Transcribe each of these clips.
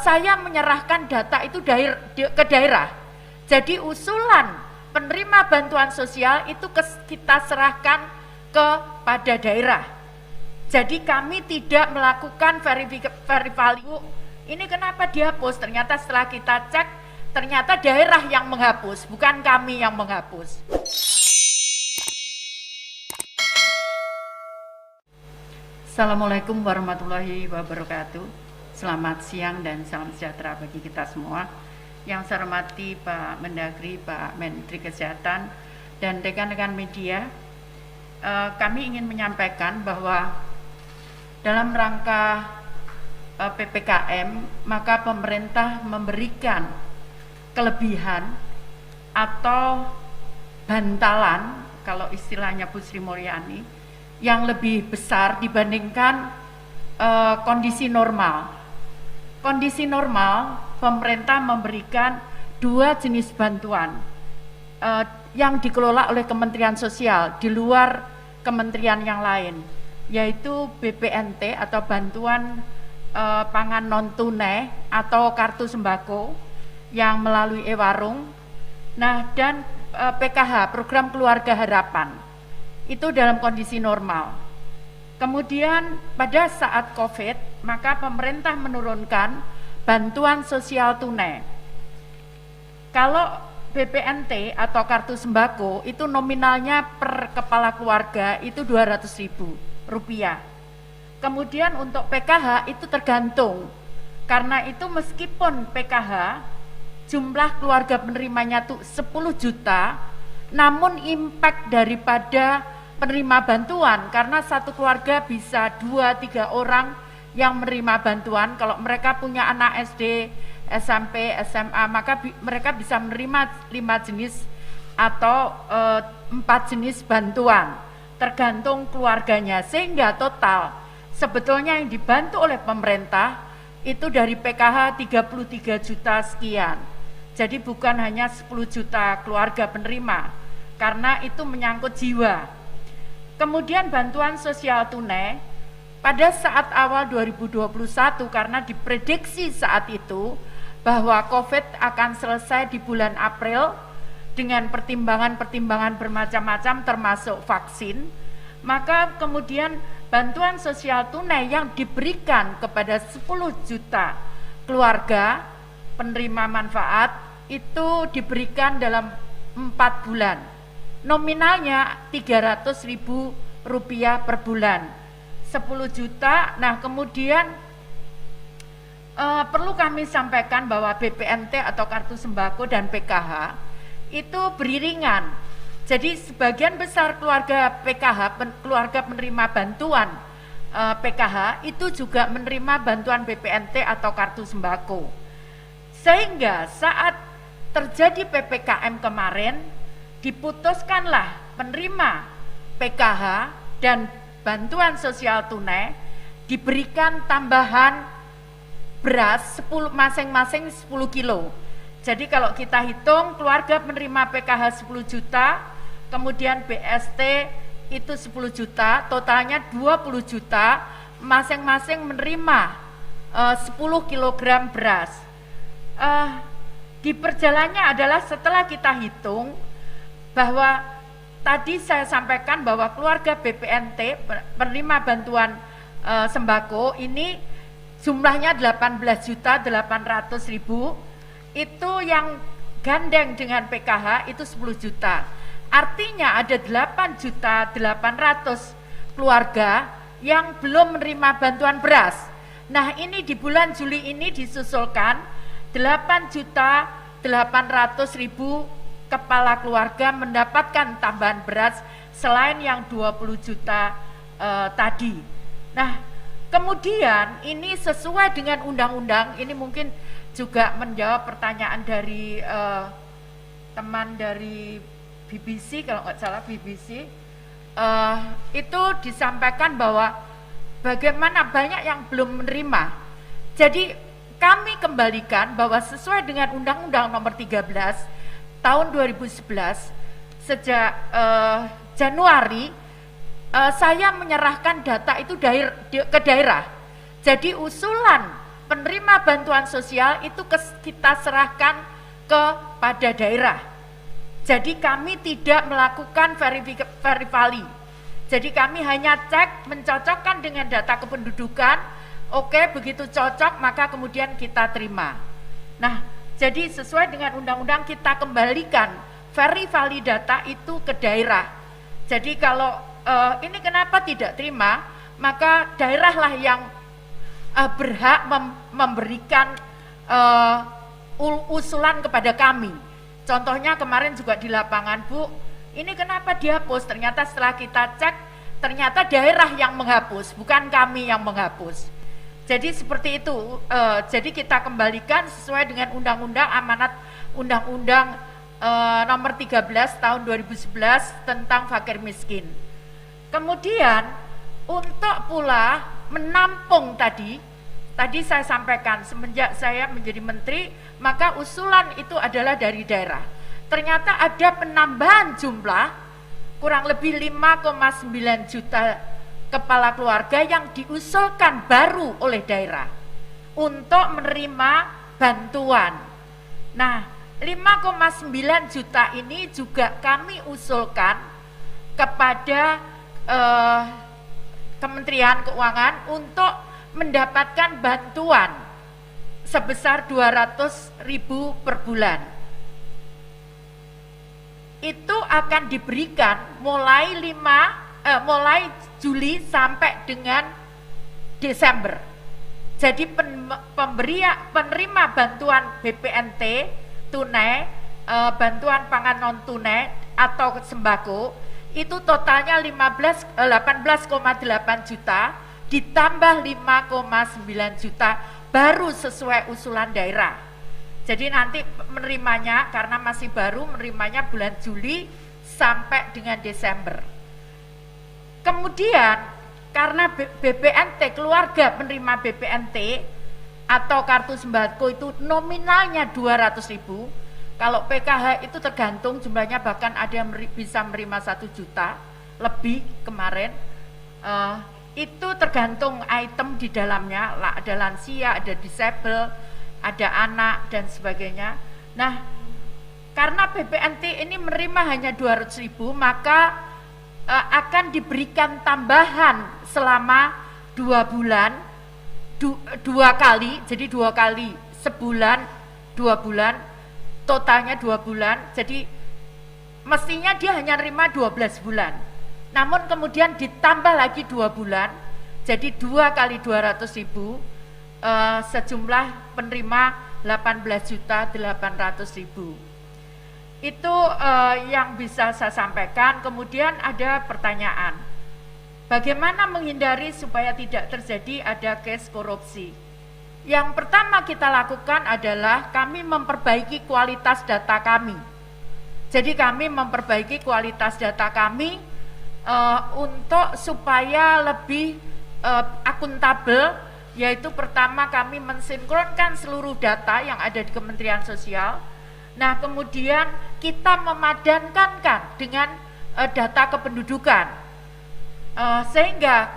saya menyerahkan data itu ke daerah. Jadi usulan penerima bantuan sosial itu kita serahkan kepada daerah. Jadi kami tidak melakukan verifikasi. Ini kenapa dihapus? Ternyata setelah kita cek, ternyata daerah yang menghapus, bukan kami yang menghapus. Assalamualaikum warahmatullahi wabarakatuh. Selamat siang dan salam sejahtera bagi kita semua. Yang saya hormati Pak Mendagri, Pak Menteri Kesehatan, dan rekan-rekan media, kami ingin menyampaikan bahwa dalam rangka PPKM, maka pemerintah memberikan kelebihan atau bantalan, kalau istilahnya Bu Sri Mulyani, yang lebih besar dibandingkan kondisi normal. Kondisi normal, pemerintah memberikan 2 jenis bantuan yang dikelola oleh Kementerian Sosial di luar kementerian yang lain, yaitu BPNT atau bantuan pangan non tunai atau kartu sembako yang melalui e-warung. Nah, dan PKH, program keluarga harapan, itu dalam kondisi normal. Kemudian pada saat COVID, maka pemerintah menurunkan bantuan sosial tunai. Kalau BPNT atau kartu sembako itu nominalnya per kepala keluarga itu Rp200.000. Kemudian untuk PKH itu tergantung, karena itu meskipun PKH jumlah keluarga penerimanya tuh 10 juta, namun impact daripada penerima bantuan, karena satu keluarga bisa 2-3 orang yang menerima bantuan. Kalau mereka punya anak SD, SMP, SMA, maka mereka bisa menerima 5 jenis atau 4 jenis bantuan, tergantung keluarganya. Sehingga total sebetulnya yang dibantu oleh pemerintah itu dari PKH 33 juta sekian. Jadi bukan hanya 10 juta keluarga penerima, karena itu menyangkut jiwa. Kemudian bantuan sosial tunai pada saat awal 2021, karena diprediksi saat itu bahwa COVID akan selesai di bulan April dengan pertimbangan-pertimbangan bermacam-macam termasuk vaksin, maka kemudian bantuan sosial tunai yang diberikan kepada 10 juta keluarga penerima manfaat itu diberikan dalam 4 bulan. Nominalnya Rp300.000 per bulan, 10 juta. Nah, kemudian perlu kami sampaikan bahwa BPNT atau kartu sembako dan PKH itu beriringan. Jadi sebagian besar keluarga PKH, keluarga penerima bantuan PKH itu juga menerima bantuan BPNT atau kartu sembako. Sehingga saat terjadi PPKM kemarin, diputuskanlah penerima PKH dan bantuan sosial tunai diberikan tambahan beras masing-masing 10 kilo. Jadi kalau kita hitung keluarga penerima PKH 10 juta, kemudian BST itu 10 juta, totalnya 20 juta, masing-masing menerima 10 kilogram beras. Di perjalanannya adalah setelah kita hitung bahwa tadi saya sampaikan bahwa keluarga BPNT penerima bantuan sembako ini jumlahnya 18.800.000, itu yang gandeng dengan PKH itu 10 juta. Artinya ada 8.800.000 keluarga yang belum menerima bantuan beras. Nah, ini di bulan Juli ini disusulkan 8.800.000 kepala keluarga mendapatkan tambahan beras selain yang 20 juta tadi. Nah, kemudian ini sesuai dengan undang-undang, ini mungkin juga menjawab pertanyaan dari teman dari BBC, kalau nggak salah BBC, itu disampaikan bahwa bagaimana banyak yang belum menerima. Jadi kami kembalikan bahwa sesuai dengan Undang-Undang Nomor 13 tahun 2011, sejak Januari saya menyerahkan data itu ke daerah. Jadi usulan penerima bantuan sosial itu kita serahkan kepada daerah. Jadi kami tidak melakukan verifali. Jadi kami hanya cek, mencocokkan dengan data kependudukan. Oke, begitu cocok maka kemudian kita terima. Nah, jadi sesuai dengan undang-undang kita kembalikan verifali data itu ke daerah. Jadi kalau ini kenapa tidak terima, maka daerahlah yang berhak memberikan usulan kepada kami. Contohnya kemarin juga di lapangan, Bu, ini kenapa dihapus? Ternyata setelah kita cek, ternyata daerah yang menghapus, bukan kami yang menghapus. Jadi seperti itu. Jadi kita kembalikan sesuai dengan undang-undang amanat undang-undang nomor 13 tahun 2011 tentang fakir miskin. Kemudian untuk pula menampung tadi saya sampaikan semenjak saya menjadi menteri, maka usulan itu adalah dari daerah. Ternyata ada penambahan jumlah kurang lebih 5,9 juta kepala keluarga yang diusulkan baru oleh daerah untuk menerima bantuan. Nah, 5,9 juta ini juga kami usulkan kepada Kementerian Keuangan untuk mendapatkan bantuan sebesar 200.000 per bulan. Itu akan diberikan mulai Juli sampai dengan Desember. Jadi penerima bantuan BPNT tunai, bantuan pangan non tunai atau sembako itu totalnya 18,8 juta ditambah 5,9 juta baru sesuai usulan daerah. Jadi nanti menerimanya karena masih baru, menerimanya bulan Juli sampai dengan Desember. Kemudian karena BPNT, keluarga penerima BPNT atau kartu sembako itu nominalnya 200.000, kalau PKH itu tergantung jumlahnya, bahkan ada yang bisa menerima 1 juta lebih kemarin. Itu tergantung item di dalamnya, ada lansia, ada disable, ada anak dan sebagainya. Nah, karena BPNT ini menerima hanya 200.000, maka akan diberikan tambahan selama 2 bulan, 2 kali, jadi 2 kali sebulan, 2 bulan, totalnya 2 bulan. Jadi mestinya dia hanya nerima 12 bulan, namun kemudian ditambah lagi 2 bulan, jadi 2 kali 200.000, sejumlah penerima 18.800.000. Itu yang bisa saya sampaikan. Kemudian ada pertanyaan, bagaimana menghindari supaya tidak terjadi ada case korupsi? Yang pertama kita lakukan adalah kami memperbaiki kualitas data kami. Jadi kami memperbaiki kualitas data kami untuk supaya lebih akuntabel, yaitu pertama kami mensinkronkan seluruh data yang ada di Kementerian Sosial. Nah, kemudian kita memadankan dengan data kependudukan, sehingga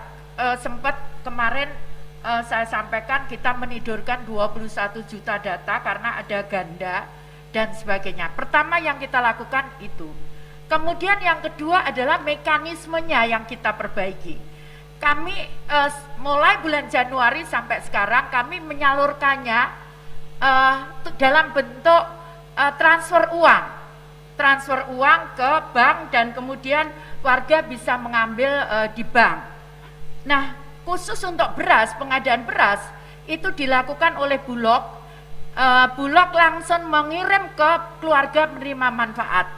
sempat kemarin saya sampaikan kita menidurkan 21 juta data karena ada ganda dan sebagainya. Pertama yang kita lakukan itu. Kemudian yang kedua adalah mekanismenya yang kita perbaiki. Kami mulai bulan Januari sampai sekarang kami menyalurkannya dalam bentuk transfer uang ke bank, dan kemudian warga bisa mengambil di bank. Nah, khusus untuk beras, pengadaan beras itu dilakukan oleh Bulog. Bulog langsung mengirim ke keluarga penerima manfaat,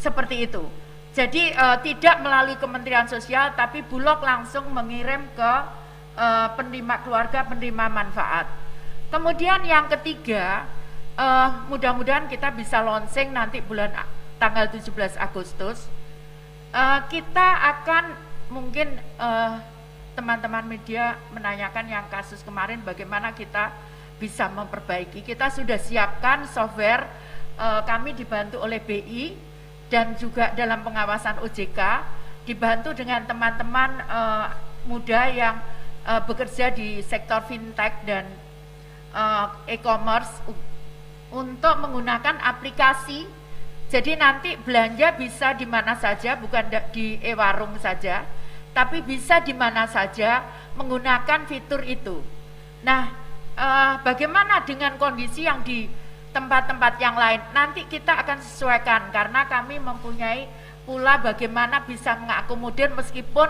seperti itu. Jadi tidak melalui Kementerian Sosial, tapi Bulog langsung mengirim ke penerima, keluarga penerima manfaat. Kemudian yang ketiga, mudah-mudahan kita bisa launching nanti tanggal 17 Agustus. Kita akan mungkin teman-teman media menanyakan yang kasus kemarin, bagaimana kita bisa memperbaiki. Kita sudah siapkan software, kami dibantu oleh BI dan juga dalam pengawasan OJK, dibantu dengan teman-teman muda yang bekerja di sektor fintech dan e-commerce untuk menggunakan aplikasi. Jadi nanti belanja bisa di mana saja, bukan di e-warung saja, tapi bisa di mana saja menggunakan fitur itu. Nah, bagaimana dengan kondisi yang di tempat-tempat yang lain? Nanti kita akan sesuaikan karena kami mempunyai pula bagaimana bisa mengakomodir meskipun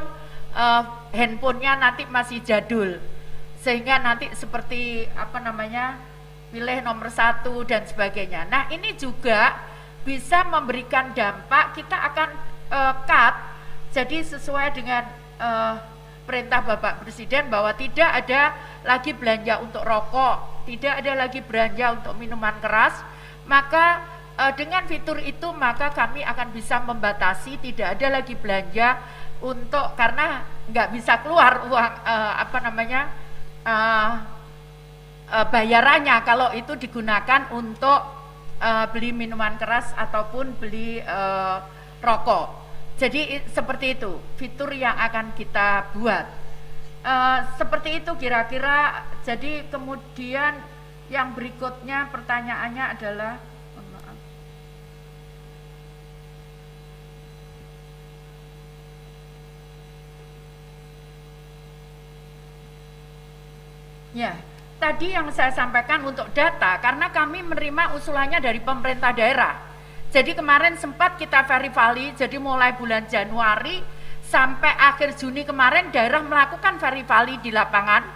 handphonenya nanti masih jadul, sehingga nanti seperti pilih nomor 1 dan sebagainya. Nah, ini juga bisa memberikan dampak. Kita akan cut, jadi sesuai dengan perintah Bapak Presiden bahwa tidak ada lagi belanja untuk rokok, tidak ada lagi belanja untuk minuman keras. Maka dengan fitur itu maka kami akan bisa membatasi, tidak ada lagi belanja untuk, karena nggak bisa keluar uang bayarannya kalau itu digunakan untuk beli minuman keras ataupun beli rokok. Jadi seperti itu fitur yang akan kita buat. Seperti itu kira-kira. Jadi kemudian yang berikutnya pertanyaannya adalah, ya, tadi yang saya sampaikan untuk data, karena kami menerima usulannya dari pemerintah daerah. Jadi kemarin sempat kita verifali, jadi mulai bulan Januari sampai akhir Juni kemarin daerah melakukan verifali di lapangan,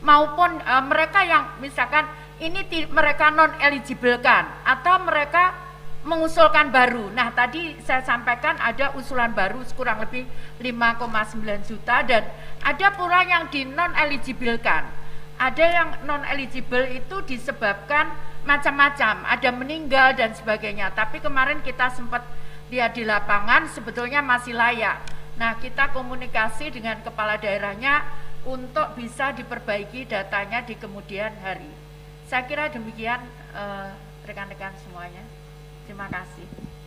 maupun mereka yang misalkan ini mereka non-eligible kan, atau mereka mengusulkan baru. Nah, tadi saya sampaikan ada usulan baru kurang lebih 5,9 juta, dan ada pula yang di non-eligible kan. Ada yang non-eligible itu disebabkan macam-macam, ada meninggal dan sebagainya. Tapi kemarin kita sempat lihat di lapangan sebetulnya masih layak. Nah, kita komunikasi dengan kepala daerahnya untuk bisa diperbaiki datanya di kemudian hari. Saya kira demikian rekan-rekan semuanya. Terima kasih.